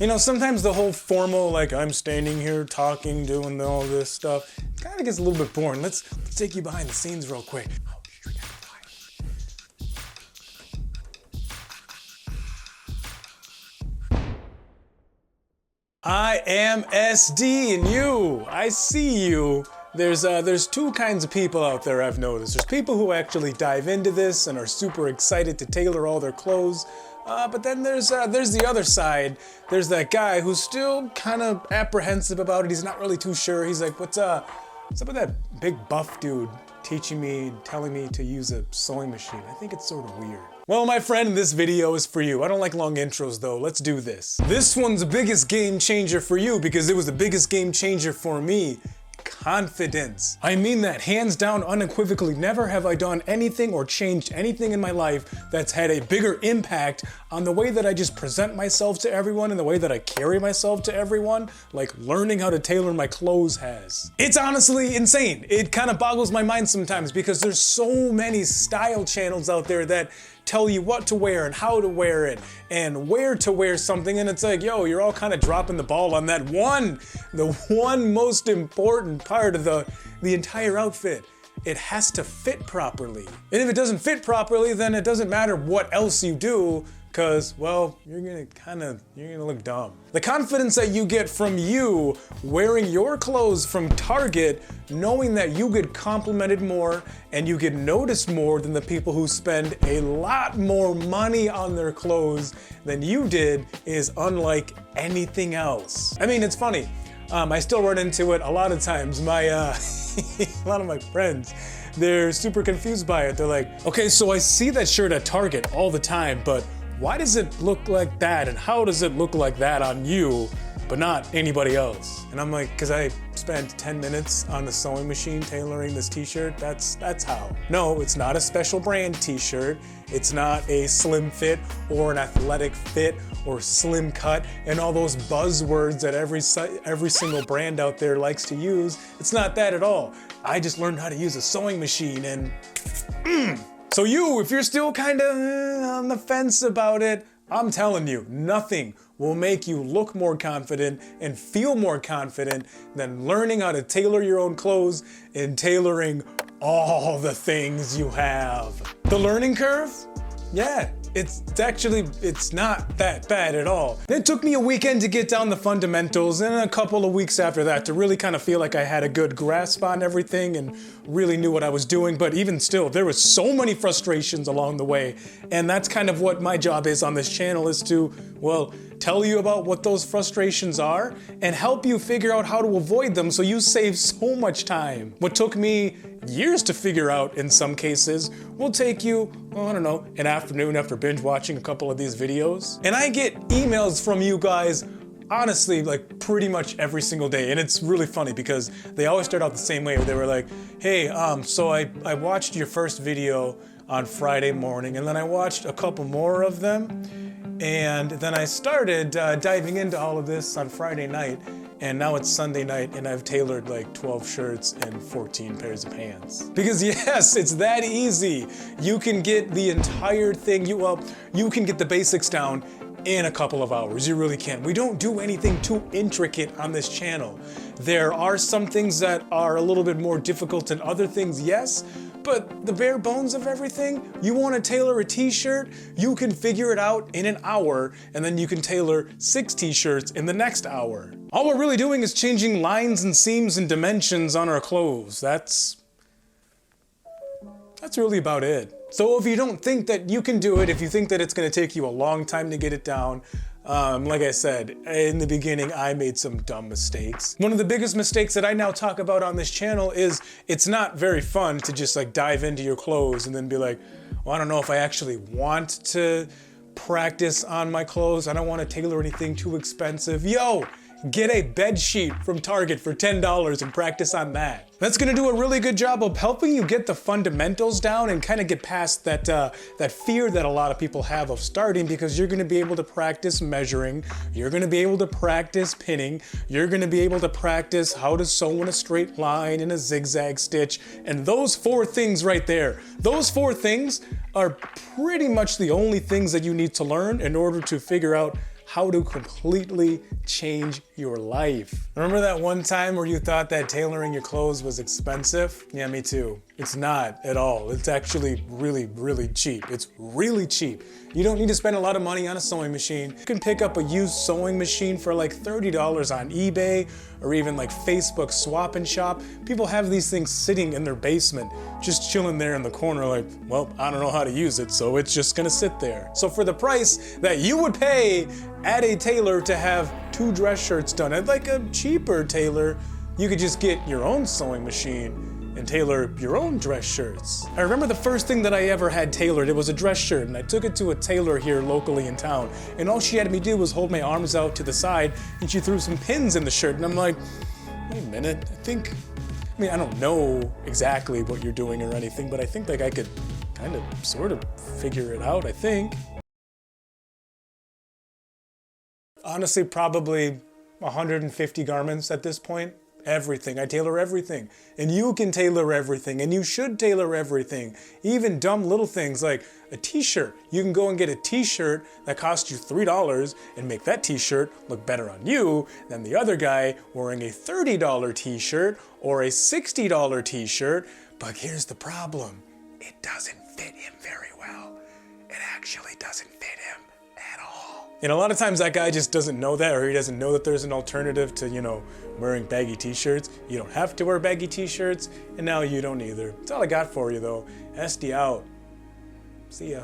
You know, sometimes the whole formal, like, I'm standing here talking, doing all this stuff, it kind of gets a little bit boring. Let's take you behind the scenes real quick. Oh, we got quiet. I am SD, and I see you. There's two kinds of people out there I've noticed. There's people who actually dive into this and are super excited to tailor all their clothes. But then there's the other side. There's that guy who's still kind of apprehensive about it. He's not really too sure. He's like, what's up with that big buff dude telling me to use a sewing machine? I think it's sort of weird. Well, my friend, this video is for you. I don't like long intros though. Let's do this. This one's the biggest game changer for you because it was the biggest game changer for me. Confidence. I mean that hands down, unequivocally. Never have I done anything or changed anything in my life that's had a bigger impact on the way that I just present myself to everyone and the way that I carry myself to everyone, like learning how to tailor my clothes has. It's honestly insane. It kind of boggles my mind sometimes because there's so many style channels out there that tell you what to wear and how to wear it and where to wear something, and it's like, yo, you're all kind of dropping the ball on that the one most important part of the entire outfit. It has to fit properly. And if it doesn't fit properly, then it doesn't matter what else you do, because, well, you're gonna look dumb. The confidence that you get from you wearing your clothes from Target, knowing that you get complimented more and you get noticed more than the people who spend a lot more money on their clothes than you did, is unlike anything else. I mean, it's funny. I still run into it a lot of times. A lot of my friends, they're super confused by it. They're like, okay, so I see that shirt at Target all the time, but why does it look like that? And how does it look like that on you, but not anybody else? And I'm like, because I spent 10 minutes on the sewing machine tailoring this t-shirt. That's how. No, it's not a special brand t-shirt. It's not a slim fit or an athletic fit or slim cut and all those buzzwords that every single brand out there likes to use. It's not that at all. I just learned how to use a sewing machine and So if you're still kind of on the fence about it, I'm telling you, nothing will make you look more confident and feel more confident than learning how to tailor your own clothes and tailoring all the things you have. The learning curve? Yeah, it's not that bad at all. It took me a weekend to get down the fundamentals and a couple of weeks after that to really kind of feel like I had a good grasp on everything and really knew what I was doing. But even still, there was so many frustrations along the way. And that's kind of what my job is on this channel, is to, well, tell you about what those frustrations are and help you figure out how to avoid them so you save so much time. What took me years to figure out in some cases will take you, well, I don't know, an afternoon after binge watching a couple of these videos. And I get emails from you guys honestly like pretty much every single day, and it's really funny because they always start out the same way. They were like, hey, so I watched your first video on Friday morning, and then I watched a couple more of them, and then I started diving into all of this on Friday night, and now it's Sunday night and I've tailored like 12 shirts and 14 pairs of pants. Because yes, it's that easy. You can get the entire thing, you can get the basics down in a couple of hours. You really can. We don't do anything too intricate on this channel. There are some things that are a little bit more difficult than other things, yes, but the bare bones of everything, you want to tailor a t-shirt, you can figure it out in an hour, and then you can tailor 6 t-shirts in the next hour. All we're really doing is changing lines and seams and dimensions on our clothes. That's really about it. So if you don't think that you can do it, if you think that it's going to take you a long time to get it down, like I said, in the beginning, I made some dumb mistakes. One of the biggest mistakes that I now talk about on this channel is it's not very fun to just like dive into your clothes and then be like, well, I don't know if I actually want to practice on my clothes. I don't want to tailor anything too expensive. Yo, get a bed sheet from Target for $10 and practice on that. That's gonna do a really good job of helping you get the fundamentals down and kind of get past that fear that a lot of people have of starting, because you're gonna be able to practice measuring, you're gonna be able to practice pinning, you're gonna be able to practice how to sew in a straight line in a zigzag stitch, and those 4 things right there, those 4 things are pretty much the only things that you need to learn in order to figure out how to completely change your life. Remember that one time where you thought that tailoring your clothes was expensive? Yeah, me too. It's not at all. It's actually really, really cheap. It's really cheap. You don't need to spend a lot of money on a sewing machine. You can pick up a used sewing machine for like $30 on eBay or even like Facebook Swap and Shop. People have these things sitting in their basement, just chilling there in the corner like, well, I don't know how to use it, so it's just gonna sit there. So for the price that you would pay at a tailor to have 2 dress shirts done at like a cheaper tailor, you could just get your own sewing machine and tailor your own dress shirts. I remember the first thing that I ever had tailored, it was a dress shirt, and I took it to a tailor here locally in town, and all she had me do was hold my arms out to the side, and she threw some pins in the shirt, and I'm like, wait a minute, I don't know exactly what you're doing or anything, but I think like I could kind of sort of figure it out, I think. Honestly, probably 150 garments at this point. Everything. I tailor everything. And you can tailor everything, and you should tailor everything. Even dumb little things like a t-shirt. You can go and get a t-shirt that costs you $3 and make that t-shirt look better on you than the other guy wearing a $30 t-shirt or a $60 t-shirt. But here's the problem. It doesn't fit him very well. It actually doesn't fit him at all. And a lot of times that guy just doesn't know that, or he doesn't know that there's an alternative to, wearing baggy t-shirts. You don't have to wear baggy t-shirts, and now you don't either. That's all I got for you though. SD out. See ya.